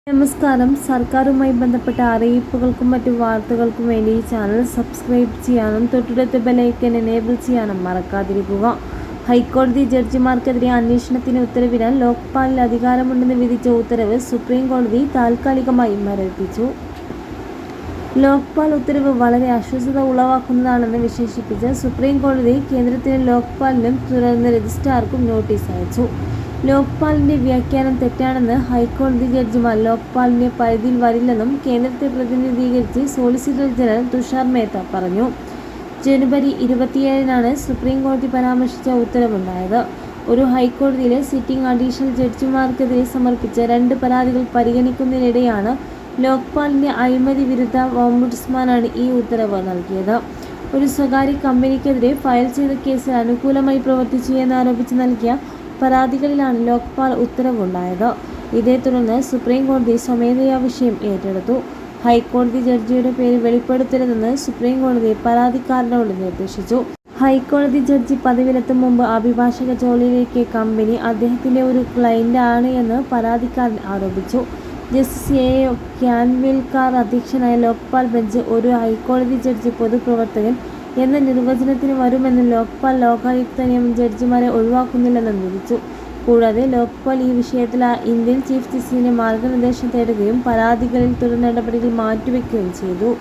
നമസ്കാരം. സർക്കാരുമായി ബന്ധപ്പെട്ട അറിയിപ്പുകൾക്കും മറ്റു വാർത്തകൾക്കും വേണ്ടി ഈ ചാനൽ സബ്സ്ക്രൈബ് ചെയ്യാനും തൊട്ടടുത്ത ബെലൈക്കൻ എനേബിൾ ചെയ്യാനും മറക്കാതിരിക്കുക. ഹൈക്കോടതി ജഡ്ജിമാർക്കെതിരെ അന്വേഷണത്തിന് ഉത്തരവിടാൻ ലോക്പാലിൽ അധികാരമുണ്ടെന്ന് വിധിച്ച ഉത്തരവ് സുപ്രീം കോടതി താൽക്കാലികമായി മരവിപ്പിച്ചു. ലോക്പാൽ ഉത്തരവ് വളരെ അസ്വസ്ഥത ഉളവാക്കുന്നതാണെന്ന് വിശേഷിപ്പിച്ച് സുപ്രീം കോടതി കേന്ദ്രത്തിനും ലോക്പാലിനും തുടർന്ന് രജിസ്ട്രാർക്കും നോട്ടീസ് അയച്ചു. ലോക്പാലിന്റെ വ്യാഖ്യാനം തെറ്റാണെന്ന് ഹൈക്കോടതി ജഡ്ജിമാർ ലോക്പാലിന്റെ പരിധിയിൽ വരില്ലെന്നും കേന്ദ്രത്തെ പ്രതിനിധീകരിച്ച് സോളിസിറ്റർ ജനറൽ തുഷാർ മേത്ത പറഞ്ഞു. ജനുവരി 27-നാണ് സുപ്രീം കോടതി പരാമർശിച്ച ഉത്തരവുണ്ടായത്. ഒരു ഹൈക്കോടതിയിലെ സിറ്റിംഗ് അഡീഷണൽ ജഡ്ജിമാർക്കെതിരെ സമർപ്പിച്ച 2 പരാതികൾ പരിഗണിക്കുന്നതിനിടെയാണ് ലോക്പാലിന്റെ അഴിമതി വിരുദ്ധ ഓംബുഡ്സ്മാനാണ് ഈ ഉത്തരവ് നൽകിയത്. ഒരു സ്വകാര്യ കമ്പനിക്കെതിരെ ഫയൽ ചെയ്ത കേസിൽ അനുകൂലമായി പ്രവർത്തിച്ചു എന്നാരോപിച്ച് നൽകിയ പരാതികളിലാണ് ലോക്പാൽ ഉത്തരവുണ്ടായത്. ഇതേ തുടർന്ന് സുപ്രീം കോടതി സ്വമേധയാ വിഷയം ഏറ്റെടുത്തു. ഹൈക്കോടതി ജഡ്ജിയുടെ പേര് വെളിപ്പെടുത്തരുതെന്ന് സുപ്രീം കോടതി പരാതിക്കാരനോട് നിർദ്ദേശിച്ചു. ഹൈക്കോടതി ജഡ്ജി പദവിയിലെത്തും മുമ്പ് അഭിഭാഷക ജോലിയിലേക്ക് കമ്പനി അദ്ദേഹത്തിന്റെ ഒരു ക്ലയന്റ് ആണ് എന്ന് പരാതിക്കാരൻ ആരോപിച്ചു. ജസ്റ്റിസ് എ ഖാൻവിൽക്കർ അധ്യക്ഷനായ ലോക്പാൽ ബെഞ്ച് ഒരു ഹൈക്കോടതി ജഡ്ജി പൊതുപ്രവർത്തകൻ എന്ന നിർവചനത്തിന് വരുമെന്നും ലോക്പാൽ ലോകായുക്ത നിയമം ജഡ്ജിമാരെ ഒഴിവാക്കുന്നില്ലെന്നും വിധിച്ചു. കൂടാതെ ലോക്പാൽ ഈ വിഷയത്തിൽ ഇന്ത്യൻ ചീഫ് ജസ്റ്റിസിന്റെ മാർഗനിർദ്ദേശം തേടുകയും പരാതികളിൽ തുടർ നടപടികൾ മാറ്റിവെക്കുകയും ചെയ്തു.